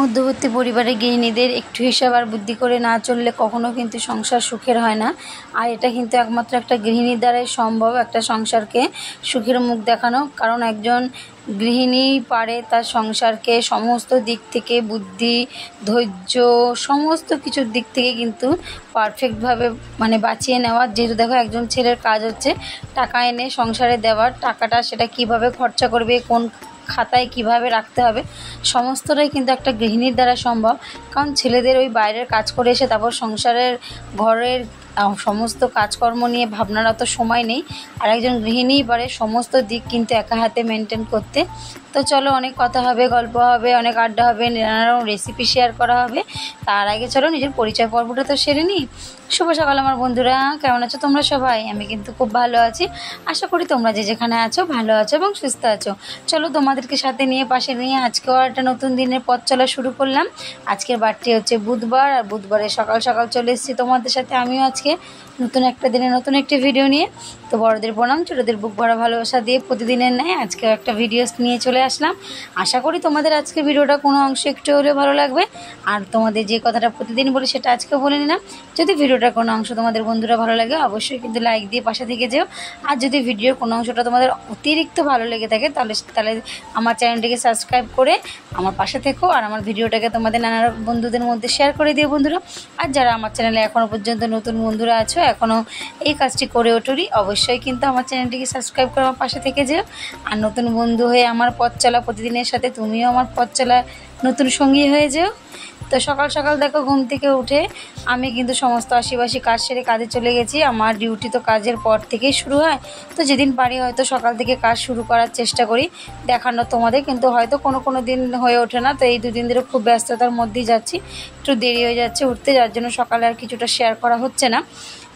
মধ্যবর্তী পরিবারের গৃহিণীদের একটু হিসাব আর বুদ্ধি করে না চললে কখনো কিন্তু সংসার সুখের হয় না। আর এটা কিন্তু একমাত্র একটা গৃহিণীর দ্বারাই সম্ভব একটা সংসারকে সুখের মুখ দেখানো। কারণ একজন গৃহিণী পারে তার সংসারকে সমস্ত দিক থেকে বুদ্ধি, ধৈর্য, সমস্ত কিছুর দিক থেকে কিন্তু পারফেক্টভাবে বাঁচিয়ে নেওয়ার। যেহেতু দেখো একজন ছেলের কাজ হচ্ছে টাকা এনে সংসারে দেওয়ার, টাকাটা সেটা কিভাবে খরচা করবে, কোন খাতায় কিভাবে রাখতে হবে, সমস্তটাই কিন্তু একটা গৃহিণীর দ্বারা সম্ভব। কারণ ছেলেদের ওই বাইরের কাজ করে এসে তারপর সংসারের ঘরের সমস্ত কাজকর্ম নিয়ে ভাবনার অত সময় নেই। আর একজন গৃহিণীই পারে সমস্ত দিক কিন্তু একা হাতে মেনটেন করতে। তো চলো, অনেক কথা হবে, গল্প হবে, অনেক আড্ডা হবে, নানা রকম রেসিপি শেয়ার করা হবে। তার আগে চলো নিজের পরিচয় পর্বটা তো সেরে নিই। শুভ সকাল আমার বন্ধুরা, কেমন আছো তোমরা সবাই? আমি কিন্তু খুব ভালো আছি। আশা করি তোমরা যে যেখানে আছো ভালো আছো এবং সুস্থ আছো। চলো তোমাদেরকে সাথে নিয়ে পাশে নিয়ে আজকেও একটা নতুন দিনের পথ চলা শুরু করলাম। আজকের বারটি হচ্ছে বুধবার, আর বুধবারে সকাল সকাল চলে এসেছি তোমাদের সাথে আমিও আজকে নতুন একটা দিনে নতুন একটি ভিডিও নিয়ে। তো বড়দের প্রণাম, ছোটোদের বুক ভরা ভালোবাসা দিয়ে প্রতিদিনের ন্যায় আজকেও একটা ভিডিও নিয়ে চলে আসলাম। আশা করি তোমাদের আজকের ভিডিওটা কোনো অংশ একটু হলেও ভালো লাগবে। আর তোমাদের যে কথাটা প্রতিদিন বলি সেটা আজকেও বলে নিলাম। যদি ভিডিওটার কোনো অংশ তোমাদের বন্ধুরা ভালো লাগে অবশ্যই কিন্তু লাইক দিয়ে পাশে থেকে যেও। আর যদি ভিডিওর কোনো অংশটা তোমাদের অতিরিক্ত ভালো লেগে থাকে তাহলে আমার চ্যানেলটিকে সাবস্ক্রাইব করে আমার পাশে থেকো। আর আমার ভিডিওটাকে তোমাদের নানা বন্ধুদের মধ্যে শেয়ার করে দিও বন্ধুরা। আর যারা আমার চ্যানেলে এখনও পর্যন্ত নতুন বন্ধুরা আছো, এখনও এই কাজটি করে ওঠোনি, অবশ্যই কিন্তু আমার চ্যানেলটিকে সাবস্ক্রাইব করে আমার পাশে থেকে যেও। আর নতুন বন্ধু হয়ে আমার পথ চলা প্রতিদিনের সাথে তুমিও আমার পথ চলা নতুন সঙ্গী হয়ে যেও। তো সকাল সকাল দেখো ঘুম থেকে উঠে আমি কিন্তু সমস্ত আশিবাসী কাজ সেরে কাজে চলে গেছি। আমার ডিউটি তো কাজের পর থেকেই শুরু হয়। তো যেদিন পারি হয়তো সকাল থেকে কাজ শুরু করার চেষ্টা করি দেখানো তোমাদের, কিন্তু হয়তো কোনো দিন হয়ে ওঠে না। তো এই দুদিন ধরে খুব ব্যস্ততার মধ্যেই যাচ্ছি, একটু দেরি হয়ে যাচ্ছে উঠতে, যার জন্য সকালে আর কিছুটা শেয়ার করা হচ্ছে না।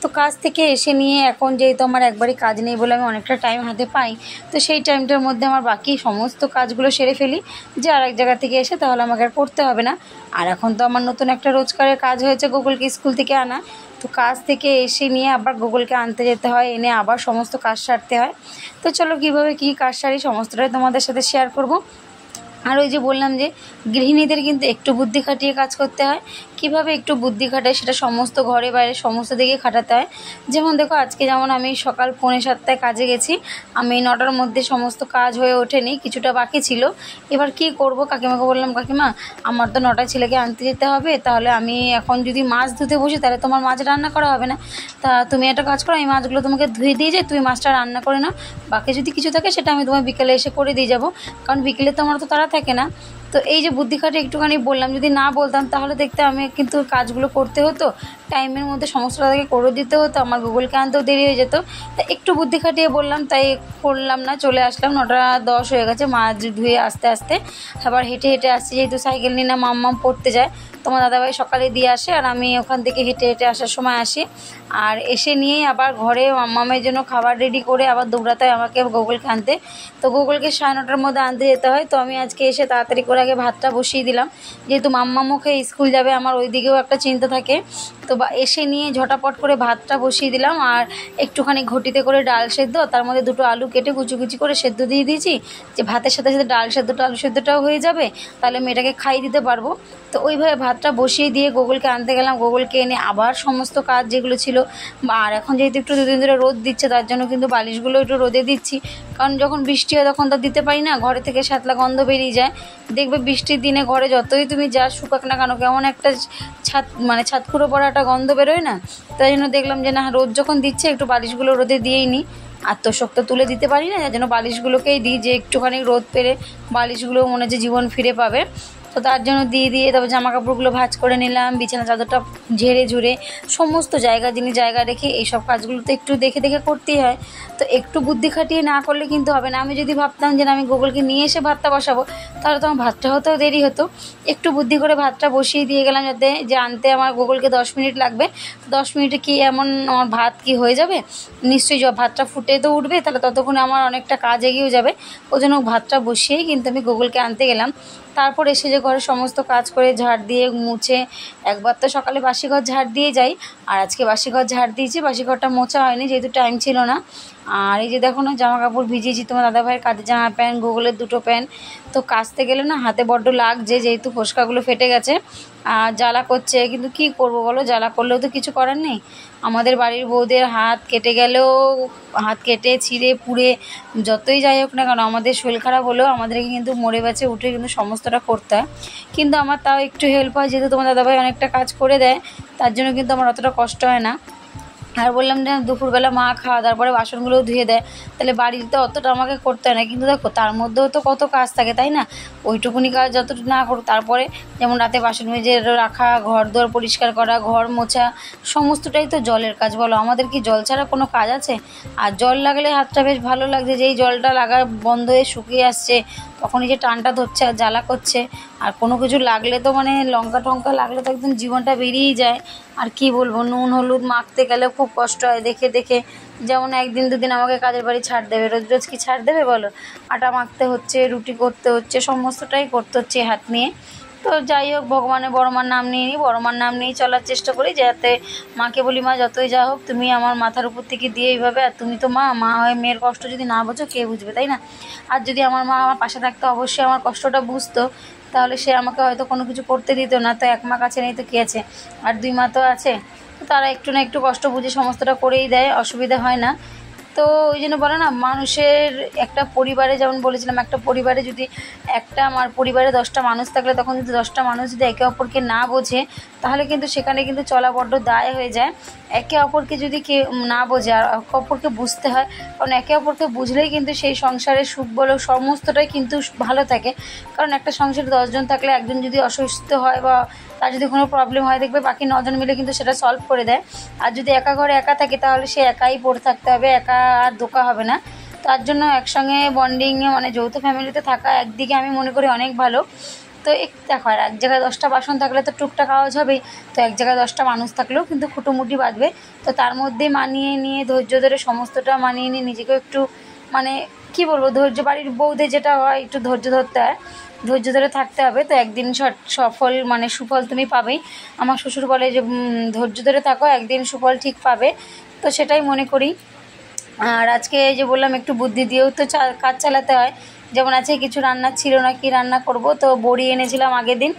তো কাজ থেকে এসে নিয়ে এখন যেহেতু আমার একবারই কাজ নেই বলে আমি অনেকটা টাইম হাতে পাই, তো সেই টাইমটার মধ্যে আমার বাকি সমস্ত কাজগুলো সেরে ফেলি, যে আরেক জায়গা থেকে এসে তাহলে আমাকে আর করতে হবে না। আর এখন তো আমার নতুন একটা রোজগারের কাজ হয়েছে, গুগলকে স্কুল থেকে আনা। তো কাজ থেকে এসে নিয়ে আবার গুগলকে আনতে যেতে হয়, এনে আবার সমস্ত কাজ সারতে হয়। তো চলো কীভাবে কী কাজ সারি সমস্তটাই তোমাদের সাথে শেয়ার করব। আর ওই যে বললাম যে গৃহিণীদের কিন্তু একটু বুদ্ধি খাটিয়ে কাজ করতে হয়। কিভাবে একটু বুদ্ধি খাটায় সেটা সমস্ত ঘরে বাইরে সমস্ত দিকে খাটাতে হয়। যেমন দেখো আজকে যেমন আমি সকাল 6:45 কাজে গেছি, আমি 9টার মধ্যে সমস্ত কাজ হয়ে ওঠেনি, কিছুটা বাকি ছিল। এবার কি করব, কাকিমাকে বললাম কাকিমা আমার তো 9টায় ছেলেকে আনতে যেতে হবে, তাহলে আমি এখন যদি মাছ ধুতে বসি তাহলে তোমার মাছ রান্না করা হবে না। তা তুমি একটা কাজ করো, এই মাছগুলো তোমাকে ধুয়ে দিয়ে যাই, তুমি মাছটা রান্না করে নাও, বাকি যদি কিছু থাকে সেটা আমি তোমার বিকেলে এসে করে দিয়ে যাবো, কারণ বিকেলে তো আমার তো তারা থাকে না। তো এই যে বুদ্ধি খাটে একটুখানি বললাম, যদি না বলতাম তাহলে দেখতে আমি কিন্তু কাজগুলো করতে হতো, টাইমের মধ্যে সমস্তটা তাকে করে দিতে হতো, আমার গুগলকে আনতেও দেরি হয়ে যেত। তা একটু বুদ্ধি খাটিয়ে বললাম তাই করলাম না, চলে আসলাম। 9:10 হয়ে গেছে, মাছ ধুয়ে আস্তে আস্তে আবার হেঁটে হেঁটে আসছি, যেহেতু সাইকেল নিয়ে না মাম্মাম পড়তে যায়, তোমার দাদাভাই সকালে দিয়ে আসে আর আমি ওখান থেকে হেঁটে হেঁটে আসার সময় আসি। আর এসে নিয়েই আবার ঘরে মাম্মামের জন্য খাবার রেডি করে আবার দৌড়াতে হয় আমাকে গুগলকে আনতে। তো গুগলকে 9:30টার মধ্যে আনতে যেতে হয়। তো আমি আজকে এসে তাড়াতাড়ি করে আগে ভাতটা বসিয়ে দিলাম, যেহেতু মাম্মামও খেয়ে স্কুল যাবে, আমার ওই দিকেও একটা চিন্তা থাকে। তো এসে নিয়ে ঝটাপট করে ভাতটা বসিয়ে দিলাম, আর একটুখানি ঘটিতে করে ডাল সেদ্ধ, তার মধ্যে 2টো আলু কেটে কুচি কুচি করে সেদ্ধ দিয়ে দিয়েছি, যে ভাতের সাথে সাথে ডাল সেদ্ধটা আলু সেদ্ধটাও হয়ে যাবে, তাহলে মেয়েটাকে খাইয়ে দিতে পারবো। তো ওইভাবে ভাতটা বসিয়ে দিয়ে গুগলকে আনতে গেলাম। গুগলকে এনে আবার সমস্ত কাজ যেগুলো ছিল, আর এখন যেহেতু একটু 2 দিন ধরে রোদ দিচ্ছে তার জন্য কিন্তু বালিশগুলো একটু রোদে দিচ্ছি, কারণ যখন বৃষ্টি হয় তখন তো দিতে পারি না, ঘরে থেকে শ্যাতলা গন্ধ বেরিয়ে যায়। দেখবে বৃষ্টির দিনে ঘরে যতই তুমি যা শুকাক না কেন কেমন একটা ছাতকুড়ো পড়া একটা গন্ধ বেরোয় না। তাই জন্য দেখলাম যে না, রোদ যখন দিচ্ছে একটু বালিশগুলো রোদে দিয়েই নিই, আর তো শক্ত তুলে দিতে পারি না, যার জন্য বালিশগুলোকেই দিই, যে একটুখানি রোদ পেলে বালিশগুলো মনে হচ্ছে জীবন ফিরে পাবে। তো তার জন্য দিয়ে তারপর জামা কাপড়গুলো ভাঁজ করে নিলাম, বিছানা চাদরটা ঝেড়ে ঝুড়ে সমস্ত জায়গা রেখে এইসব কাজগুলো তো একটু দেখে দেখে করতেই হয়। তো একটু বুদ্ধি খাটিয়ে না করলে কিন্তু হবে না। আমি যদি ভাবতাম যে আমি গুগলকে নিয়ে এসে ভাতটা বসাবো, তাহলে তো আমার ভাতটা হতেও দেরি হতো। একটু বুদ্ধি করে ভাতটা বসিয়ে দিয়ে গেলাম, যাতে যে আনতে আমার গুগলকে 10 মিনিট লাগবে। 10 মিনিটে কি এমন আমার ভাত কি হয়ে যাবে? নিশ্চয়ই ভাতটা ফুটে তো উঠবে, তাহলে ততক্ষণে আমার অনেকটা কাজ এগিয়েও যাবে। ওই জন্য ভাতটা বসিয়েই কিন্তু আমি গুগলকে আনতে গেলাম। তারপর এসে যে ঘরে সমস্ত কাজ করে ঝাড় দিয়ে মুছে, একবার তো সকালে বাসি ঘর ঝাড় দিয়ে যাই, আর আজকে বাসি ঘর ঝাড় দিয়েছি, বাসি ঘরটা মোছা হয়নি যেহেতু টাইম ছিল না। আর এই যে দেখো না জামা কাপড় ভিজিয়েছি, তোমার দাদাভাইয়ের কাঁধের জামা প্যান্ট, গুগলের দুটো প্যান্ট। তো কাচতে গেলে না হাতে বড্ড লাগছে, যেহেতু ফোসকাগুলো ফেটে গেছে আর জ্বালা করছে। কিন্তু কি করব বলো, জ্বালা করলেও তো কিছু করার নেই। আমাদের বাড়ির বউদের হাত কেটে গেলেও, হাত কেটে ছিঁড়ে পুড়ে যতই যাই হোক না কেন, আমাদের শরীর খারাপ হলেও আমাদেরকে কিন্তু মরে বেঁচে উঠে কিন্তু সমস্তটা করতে হয়। কিন্তু আমার তাও একটু হেল্প হয়, যেহেতু তোমার দাদাভাই অনেকটা কাজ করে দেয়, তার জন্য কিন্তু আমার অতটা কষ্ট হয় না। আর বললাম যে দুপুরবেলা মা খাওয়া দাওয়ার পরে বাসনগুলোও ধুয়ে দেয়, তাহলে বাড়িতে অতটা আমাকে করতে হয় না। কিন্তু দেখো তার মধ্যেও তো কত কাজ থাকে, তাই না? ওইটুকুনি কাজ যতটুকু না করো, তারপরে যেমন রাতে বাসন মেজে রাখা, ঘর দোর পরিষ্কার করা, ঘর মোছা, সমস্তটাই তো জলের কাজ। বলো আমাদের কি জল ছাড়া কোনো কাজ আছে? আর জল লাগলে হাতটা বেশ ভালো লাগছে, যেই জলটা লাগা বন্ধ হয়ে শুকিয়ে আসছে তখনই যে টানটা ধরছে আর জ্বালা করছে। আর কোনো কিছু লাগলে তো মানে লঙ্কা টঙ্কা লাগলে তো একদম জীবনটা বেরিয়েই যায়। আর কি বলবো, নুন হলুদ মাখতে গেলে খুব কষ্ট হয় দেখে দেখে। যেমন একদিন দুদিন আমাকে কাজের বাড়ি ছাড় দেবে, রোজ রোজ কি ছাড় দেবে বলো? আটা মাখতে হচ্ছে, রুটি করতে হচ্ছে, সমস্তটাই করতে হচ্ছে হাত নিয়ে। তো যাই হোক, ভগবানের বড় মার নাম নিয়ে নিই, বড় মার নাম নিয়েই চলার চেষ্টা করি, যাতে মাকে বলি মা যতই যা হোক তুমি আমার মাথার উপর থেকে দিয়ে এইভাবে, আর তুমি তো মা হয়ে মেয়ের কষ্ট যদি না বোঝো কে বুঝবে, তাই না? আর যদি আমার মা আমার পাশে থাকতো, অবশ্যই আমার কষ্টটা বুঝতো, তাহলে সে আমাকে হয়তো কোনো কিছু করতে দিত না। তো এক মা কাছে নেই তো কী আছে, আর দুই মা তো আছে, তো তারা একটু না একটু কষ্ট বুঝে সমস্তটা করেই দেয়, অসুবিধা হয় না। তো ওই জন্য বলে না, মানুষের একটা পরিবারে, যেমন বলেছিলাম, একটা পরিবারে যদি আমার পরিবারে 10টা মানুষ থাকলে, তখন যদি 10টা মানুষ যদি একে অপরকে না বোঝে, তাহলে কিন্তু সেখানে কিন্তু চলা বড্ড দায় হয়ে যায়। একে অপরকে যদি কেউ না বোঝে, আর একে অপরকে বুঝতে হয়, কারণ একে অপরকে বুঝলেই কিন্তু সেই সংসারের সুখ বলো সমস্তটাই কিন্তু ভালো থাকে। কারণ একটা সংসারে 10 জন থাকলে একজন যদি অসুস্থ হয় বা তার যদি কোনো প্রবলেম হয়, দেখবে বাকি 9 জন মিলে কিন্তু সেটা সলভ করে দেয়। আর যদি একা ঘরে একা থাকে, তাহলে সে একাই পড়ে থাকতে হবে, একা আর ধোকা হবে না। তার জন্য একসঙ্গে বন্ডিংয়ে মানে যৌথ ফ্যামিলিতে থাকা একদিকে আমি মনে করি অনেক ভালো। তো দেখো, আর এক জায়গায় 10টা বাসন থাকলে তো টুকটাক আওয়াজ হবেই, তো এক জায়গায় 10টা মানুষ থাকলেও কিন্তু খুঁটোমুটি বাজবে। তো তার মধ্যেই মানিয়ে নিয়ে, ধৈর্য ধরে সমস্তটা মানিয়ে নিয়ে নিজেকেও একটু মানে কি বলবো, ধৈর্য, বাড়ির বউদের যেটা হয় একটু ধৈর্য ধরতে হয়, ধৈর্য ধরে থাকতে হবে। তো একদিন সফল মানে সুফল তুমি পাবেই। আমার শ্বশুর বলে যে ধৈর্য ধরে থাকো, একদিন সুফল ঠিক পাবে। তো সেটাই মনে করি। আর আজকে যে বললাম একটু বুদ্ধি দিয়েও তো কাজ চালাতে হয়। যেমন আছে কিছু রান্না ছিল না, কি রান্না করব, তো বড়ি এনেছিলাম আগের দিন,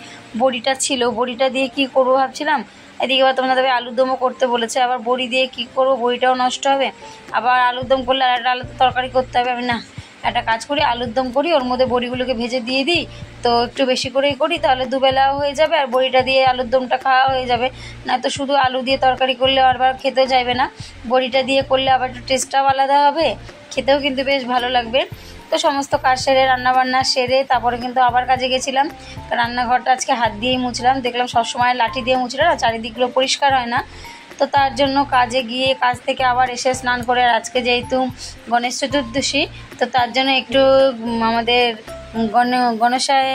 বড়িটা ছিল, বড়িটা দিয়ে কি করব ভাবছিলাম। এদিকে আবার তোমার দাদা আলুর দমও করতে বলেছে, আবার বড়ি দিয়ে কি করব, বড়িটাও নষ্ট হবে, আবার আলুর দম করলে আর একটা আলুর তরকারি করতে হবে। আমি না, একটা কাজ করি, আলুর দম করি, ওর মধ্যে বড়িগুলোকে ভেজে দিয়ে দিই, তো একটু বেশি করেই করি, তাহলে দুবেলাও হয়ে যাবে আর বড়িটা দিয়ে আলুর দমটা খাওয়া হয়ে যাবে। না তো শুধু আলু দিয়ে তরকারি করলে বারবার খেতেও চাইবে না, বড়িটা দিয়ে করলে আবার একটু টেস্টটাও আলাদা হবে, খেতেও কিন্তু বেশ ভালো লাগবে। তো সমস্ত কাজ সেরে, রান্নাবান্না সেরে তারপরে কিন্তু আবার কাজে গেছিলাম। রান্নাঘরটা আজকে হাত দিয়েই মুছলাম, দেখলাম সবসময় লাঠি দিয়ে মুছলে না চারিদিকগুলো পরিষ্কার হয় না। তো তার জন্য কাজে গিয়ে কাজ থেকে আবার এসে স্নান করে, আজকে যেহেতু গণেশ চতুর্দশী, তো তার জন্য একটু আমাদের গণেশায়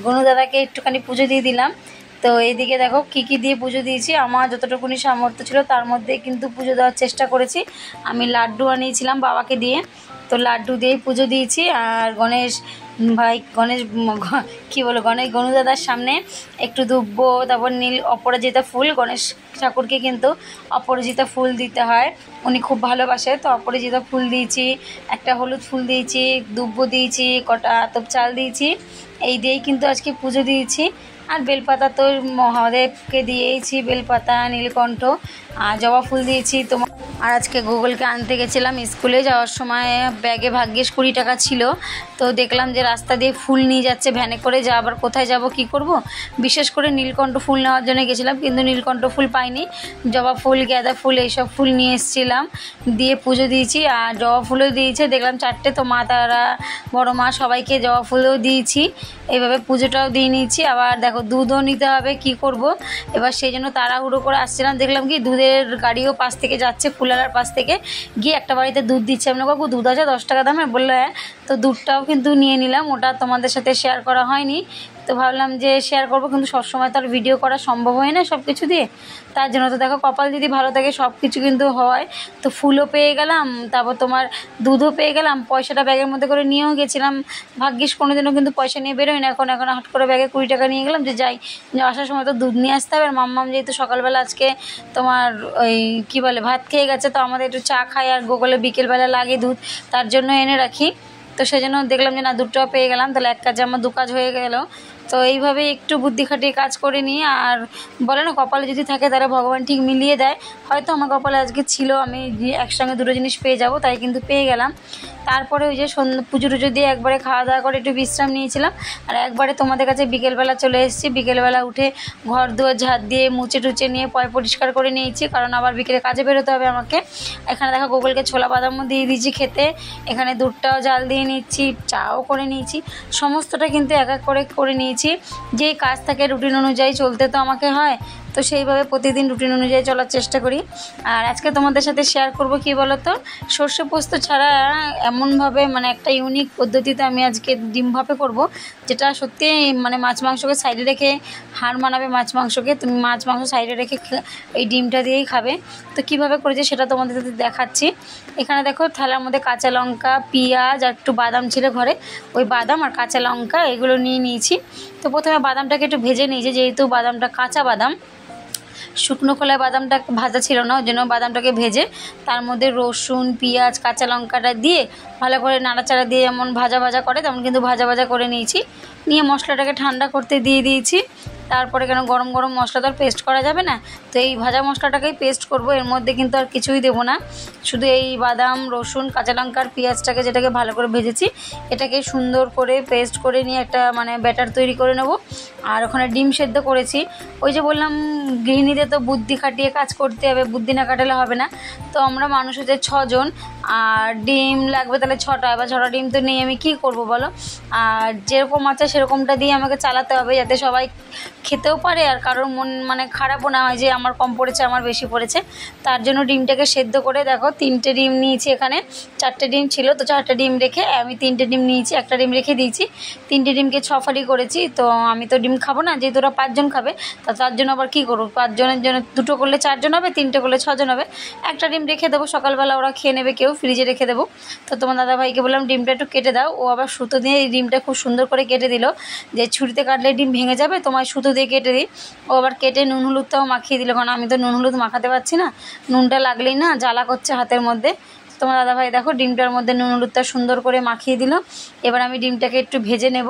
গনু দাদাকে একটুখানি পুজো দিয়ে দিলাম। তো এইদিকে দেখো কি কি দিয়ে পুজো দিয়েছি, আমার যতটুকুনি সামর্থ্য ছিল তার মধ্যে কিন্তু পুজো দেওয়ার চেষ্টা করেছি। আমি লাড্ডু আনিয়েছিলাম বাবাকে দিয়ে, তো লাড্ডু দিয়েই পুজো দিয়েছি। আর গণেশ গনু দাদার সামনে একটু দুব্ব, তারপর নীল অপরাজিতা ফুল, গণেশ ঠাকুরকে কিন্তু অপরাজিতা ফুল দিতে হয়, উনি খুব ভালোবাসে। তো অপরাজিতা ফুল দিয়েছি, একটা হলুদ ফুল দিয়েছি, দুব্ব দিয়েছি, কটা আতপ চাল দিয়েছি, এই দিয়েই কিন্তু আজকে পুজো দিয়েছি। আর বেলপাতা তো মহাদেবকে দিয়েছি, বেলপাতা, নীলকণ্ঠ, আর জবা ফুল দিয়েছি তোমার। আর আজকে গুগলকে আনতে গেছিলাম, স্কুলে যাওয়ার সময় ব্যাগে ভাগ্যিস 20 টাকা ছিল। তো দেখলাম যে রাস্তা দিয়ে ফুল নিয়ে যাচ্ছে ভ্যানে করে, যা আবার কোথায় যাব কি করব, বিশেষ করে নীলকণ্ঠ ফুল নেওয়ার জন্য গেছিলাম, কিন্তু নীলকণ্ঠ ফুল পাইনি, জবা ফুল, গাঁদা ফুল এইসব ফুল নিয়ে এসেছিলাম, দিয়ে পুজো দিয়েছি। আর জবা ফুলও দিয়েছে দেখলাম 4টে, তো মা তারা, বড় মা, সবাইকে জবা ফুলও দিয়েছি, এইভাবে পুজোটাও দিয়ে নিয়েছি। আবার দেখো দুধও নিতে হবে, কি করব এবার, সেই জন্য তাড়াহুড়ো করে আসছিলাম, দেখলাম কি দুধের গাড়িও পাশ থেকে যাচ্ছে, ফুলালার পাশ থেকে গিয়ে একটা বাড়িতে দুধ দিচ্ছে। আমি কাকু দুধ আছে 10 টাকা দামে, বললো হ্যাঁ। তো দুধটাও কিন্তু নিয়ে নিলাম, ওটা তোমাদের সাথে শেয়ার করা হয়নি, তো ভাবলাম যে শেয়ার করবো, কিন্তু সবসময় তো আর ভিডিও করা সম্ভব হয় না সব কিছু দিয়ে। তার জন্য তো দেখো কপাল যদি ভালো থাকে সব কিছু কিন্তু হয়। তো ফুলও পেয়ে গেলাম, তারপর তোমার দুধও পেয়ে গেলাম, পয়সাটা ব্যাগের মধ্যে করে নিয়েও গেছিলাম। ভাগ্যিস কোনোদিনও কিন্তু পয়সা নিয়ে বেরোই না, এখন হাট করে ব্যাগে 20 টাকা নিয়ে গেলাম যে যাই, আসার সময় তো দুধ নিয়ে আসতে হবে। আর মাম্মাম যেহেতু সকালবেলা আজকে তোমার ওই কী বলে ভাত খেয়ে গেছে, তো আমাদের একটু চা খাই আর গোগলে বিকেলবেলা লাগে দুধ, তার জন্য এনে রাখি। তো সেই জন্য দেখলাম যে না দুধটাও পেয়ে গেলাম, তাহলে এক কাজে আমার 2 কাজ হয়ে গেল। তো এইভাবে একটু বুদ্ধি খাটিয়ে কাজ করে নিই। আর বলে না কপালে যদি থাকে তাহলে ভগবান ঠিক মিলিয়ে দেয়। হয়তো আমার কপালে আজকে ছিল আমি একসঙ্গে দুটো জিনিস পেয়ে যাব, তাই কিন্তু পেয়ে গেলাম। তারপরে ওই যে পুজো টুজো দিয়ে একবারে খাওয়া দাওয়া করে একটু বিশ্রাম নিয়েছিলাম, আর একবারে তোমাদের কাছে বিকেলবেলা চলে এসেছি। বিকেলবেলা উঠে ঘর দুয়ার ঝাড় দিয়ে মুছে টুচে নিয়ে পরিষ্কার করে নিয়েছি, কারণ আবার বিকেলে কাজে বেরোতে হবে আমাকে। এখানে দেখো গুগলকে ছোলা বাদামও দিয়ে দিয়েছি খেতে, এখানে দুধটাও জাল দিয়ে নিচ্ছি, চাও করে নিয়েছি, সমস্তটা কিন্তু এক এক করে নিয়েছি। যেই কাজ থাকে রুটিন অনুযায়ী চলতে তো আমাকে হয়, তো সেইভাবে প্রতিদিন রুটিন অনুযায়ী চলার চেষ্টা করি। আর আজকে তোমাদের সাথে শেয়ার করব কি বলো তো, সর্ষে পোস্ত ছাড়া এমনভাবে মানে একটা ইউনিক পদ্ধতিতে আমি আজকে ডিম ভাপে করব, যেটা সত্যি মানে মাছ মাংসকে সাইডে রেখে হার মানাবে। মাছ মাংসকে তুমি মাছ মাংস সাইডে রেখে এই ডিমটা দিয়েই খাবে। তো কীভাবে করেছি সেটা তোমাদের দেখাচ্ছি। এখানে দেখো থালার মধ্যে কাঁচা লঙ্কা, পেঁয়াজ আর একটু বাদাম ছিল ঘরে, ওই বাদাম আর কাঁচা লঙ্কা এগুলো নিয়ে নিয়েছি। তো প্রথমে বাদামটাকে একটু ভেজে নিয়েছি, যেহেতু বাদামটা কাঁচা বাদাম, শুকনো খোলায় বাদামটা ভাজা ছিল না, ওই জন্য বাদামটাকে ভেজে তার মধ্যে রসুন পেঁয়াজ কাঁচা লঙ্কাটা দিয়ে ভালো করে নাড়াচাড়া দিয়ে যেমন ভাজা করে তেমন কিন্তু ভাজা করে নিয়েছি। নিয়ে মশলাটাকে ঠান্ডা করতে দিয়ে দিয়েছি। তারপরে কেন গরম মশলা তো আর পেস্ট করা যাবে না, তো এই ভাজা মশলাটাকেই পেস্ট করব, এর মধ্যে কিন্তু আর কিছুই দেবো না। শুধু এই বাদাম রসুন কাঁচা লঙ্কার পেঁয়াজটাকে যেটাকে ভালো করে ভেজেছি এটাকে সুন্দর করে পেস্ট করে নিয়ে একটা মানে ব্যাটার তৈরি করে নেব। আর ওখানে ডিম সেদ্ধ করেছি। ওই যে বললাম গৃহিণীদের তো বুদ্ধি খাটিয়ে কাজ করতে হবে, বুদ্ধি না কাটালে হবে না। তো আমরা মানুষ হচ্ছে 6 জন, আর ডিম লাগবে তাহলে 6টা, এবার 6টা ডিম তো নেই আমি কী করব বলো। আর যেরকম আছে সেরকমটা দিয়ে আমাকে চালাতে হবে, যাতে সবাই খেতেও পারে আর কারোর মন মানে খারাপও না হয় যে আমার কম পড়েছে আমার বেশি পড়েছে। তার জন্য ডিমটাকে সেদ্ধ করে দেখো 3টে ডিম নিয়েছি, এখানে 4টে ডিম ছিল, তো 4টে ডিম রেখে আমি 3টে ডিম নিয়েছি, একটা ডিম রেখে দিয়েছি। 3টে ডিমকে 6 ফালি করেছি। তো আমি তো ডিম খাবো না, যেহেতু ওরা 5 জন খাবে, তা তার জন্য আবার কী করবো, 5 জনের জন্য 2টো করলে 4 জন হবে, 3টে করলে 6 জন হবে। একটা ডিম রেখে দেবো, সকালবেলা ওরা খেয়ে নেবে, কেউ ফ্রিজে রেখে দেবো। তো তোমার দাদাভাইকে বললাম ডিমটা একটু কেটে দাও, ও আবার সুতো দিয়ে এই ডিমটা খুব সুন্দর করে কেটে দিল, যে ছুরিতে কাটলে ডিম ভেঙে যাবে, তোমার সুতো দিয়ে কেটে দিই। ও আবার কেটে নুন হলুদটাও মাখিয়ে দিল, কারণ আমি তো নুন হলুদ মাখাতে পারছি না, নুনটা লাগলেই না জ্বালা করছে হাতের মধ্যে। তোমার দাদাভাই দেখো ডিমটার মধ্যে নুন হলুদটা সুন্দর করে মাখিয়ে দিল। এবার আমি ডিমটাকে একটু ভেজে নেব।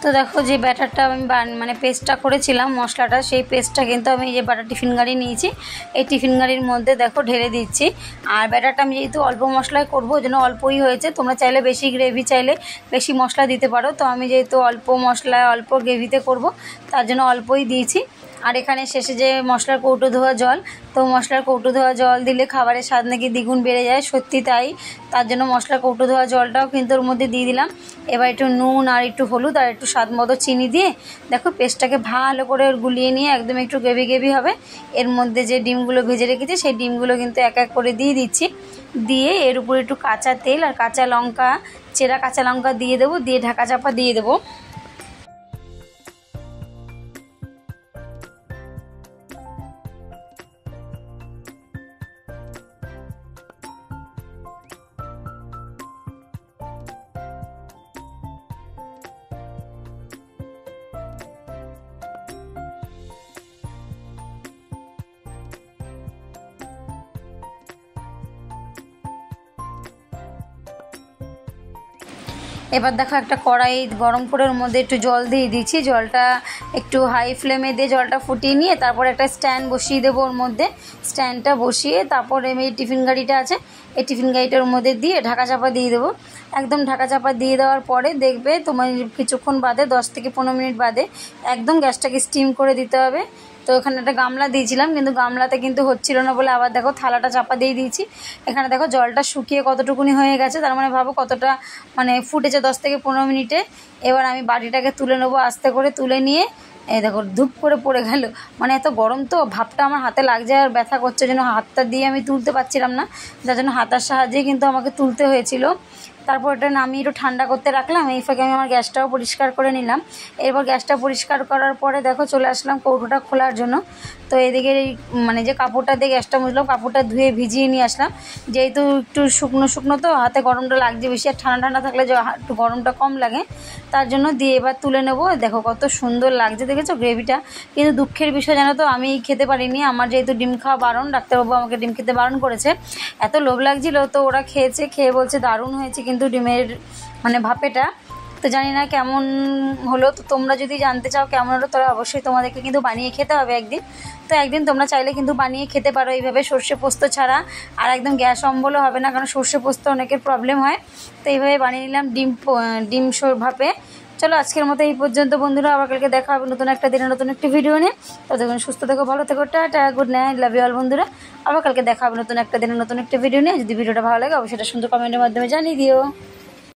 তো দেখো যে ব্যাটারটা আমি মানে পেস্টটা করেছিলাম মশলাটা, সেই পেস্টটা কিন্তু আমি যে বাটার টিফিন গাড়ি নিয়েছি, এই টিফিন গাড়ির মধ্যে দেখো ঢেলে দিচ্ছি। আর ব্যাটারটা আমি যেহেতু অল্প মশলায় করবো ওই জন্য অল্পই হয়েছে, তোমরা চাইলে বেশি গ্রেভি চাইলে বেশি মশলা দিতে পারো। তো আমি যেহেতু অল্প মশলায় অল্প গ্রেভিতে করব তার জন্য অল্পই দিয়েছি। আর এখানে শেষে যে মশলার কৌটো ধোয়া জল, তো মশলার কৌটো ধোয়া জল দিলে খাবারের স্বাদ নাকি দ্বিগুণ বেড়ে যায়, সত্যি তাই। তার জন্য মশলার কৌটো ধোয়া জলটাও কিন্তু ওর মধ্যে দিয়ে দিলাম। এবার একটু নুন আর একটু হলুদ আর একটু স্বাদ মতো চিনি দিয়ে দেখো পেস্টটাকে ভালো করে গুলিয়ে নিয়ে একদম একটু গ্রেভি হবে। এর মধ্যে যে ডিমগুলো ভেজে রেখেছি সেই ডিমগুলো কিন্তু এক এক করে দিয়ে দিচ্ছি, দিয়ে এর উপরে একটু কাঁচা তেল আর কাঁচা লঙ্কা, চেরা কাঁচা লঙ্কা দিয়ে দেবো, দিয়ে ঢাকা চাপা দিয়ে দেবো। এবার দেখো একটা কড়াই গরম করে ওর মধ্যে একটু জল দিয়ে দিয়েছি, জলটা একটু হাই ফ্লেমে দিয়ে জলটা ফুটিয়ে নিয়ে তারপর একটা স্ট্যান্ড বসিয়ে দেবো ওর মধ্যে। স্ট্যান্ডটা বসিয়ে তারপরে এই টিফিন গাড়িটা আছে, এই টিফিন গাড়িটার মধ্যে দিয়ে ঢাকা চাপা দিয়ে দেবো। একদম ঢাকা চাপা দিয়ে দেওয়ার পরে দেখবে তোমার কিছুক্ষণ বাদে 10 থেকে 15 মিনিট বাদে একদম গ্যাসটাকে স্টিম করে দিতে হবে। তো এখানে একটা গামলা দিয়েছিলাম, কিন্তু গামলাতে কিন্তু হচ্ছিল না বলে আবার দেখো থালাটা চাপা দিয়ে দিয়েছি। এখানে দেখো জলটা শুকিয়ে কতটুকুনি হয়ে গেছে, তার মানে ভাবো কতটা মানে ফুটেছে 10 থেকে 15 মিনিটে। এবার আমি বাটিটাকে তুলে নেবো, আস্তে করে তুলে নিয়ে এই দেখো ধূপ করে পড়ে গেল। মানে এত গরম তো ভাবটা আমার হাতে লাগছে আর ব্যথা করছে, যেন হাতটা দিয়ে আমি তুলতে পারছিলাম না, যার জন্য হাতার সাহায্যেই কিন্তু আমাকে তুলতে হয়েছিল। তারপর এটা নামিয়ে একটু ঠান্ডা করতে রাখলাম। এই ফাঁকে আমি আমার গ্যাসটাও পরিষ্কার করে নিলাম। এরপর গ্যাসটা পরিষ্কার করার পরে দেখো চলে আসলাম কৌটোটা খোলার জন্য। তো এদিকে এই মানে যে কাপড়টা দিয়ে গ্যাসটা মুছলাম, কাপড়টা ধুয়ে ভিজিয়ে নিয়ে আসলাম, যেহেতু একটু শুকনো শুকনো তো হাতে গরমটা লাগছে বেশি, আর ঠান্ডা ঠান্ডা থাকলে যে একটু গরমটা কম লাগে, তার জন্য দিয়ে এবার তুলে নেবো। দেখো কত সুন্দর লাগছে, দেখেছো গ্রেভিটা। কিন্তু দুঃখের বিষয় জানো তো, আমি খেতে পারিনি, আমার যেহেতু ডিম খাওয়া বারণ, ডাক্তারবাবু আমাকে ডিম খেতে বারণ করেছে। এত লোভ লাগছিল তো ওরা খেয়েছে, খেয়ে বলছে দারুণ হয়েছে কিন্তু ডিমের মানে ভাপেটা। তো জানি না কেমন হলো, তো তোমরা যদি জানতে চাও কেমন হলো তাহলে অবশ্যই তোমাদেরকে কিন্তু বানিয়ে খেতে হবে একদিন। তো একদিন তোমরা চাইলে কিন্তু বানিয়ে খেতে পারো এইভাবে সর্ষে পোস্ত ছাড়া, আর একদম গ্যাস অম্বলও হবে না, কারণ সর্ষে পোস্ত অনেকের প্রবলেম হয়। তো এইভাবে বানিয়ে নিলাম ডিম ভাপে। চলো আজকের মতো এই পর্যন্ত বন্ধুরা, আবার কালকে দেখা হবে নতুন একটা দিনে নতুন একটি ভিডিও নিয়ে। ততক্ষণ সুস্থ থেকো, ভালো থেকো, tata, good night, love you all বন্ধুরা। আবার কালকে দেখা হবে নতুন একটা দিনে নতুন একটা ভিডিও নিয়ে। যদি ভিডিওটা ভালো লাগে অবশ্যই এটা সুন্দর কমেন্টের মাধ্যমে জানিয়ে দিও।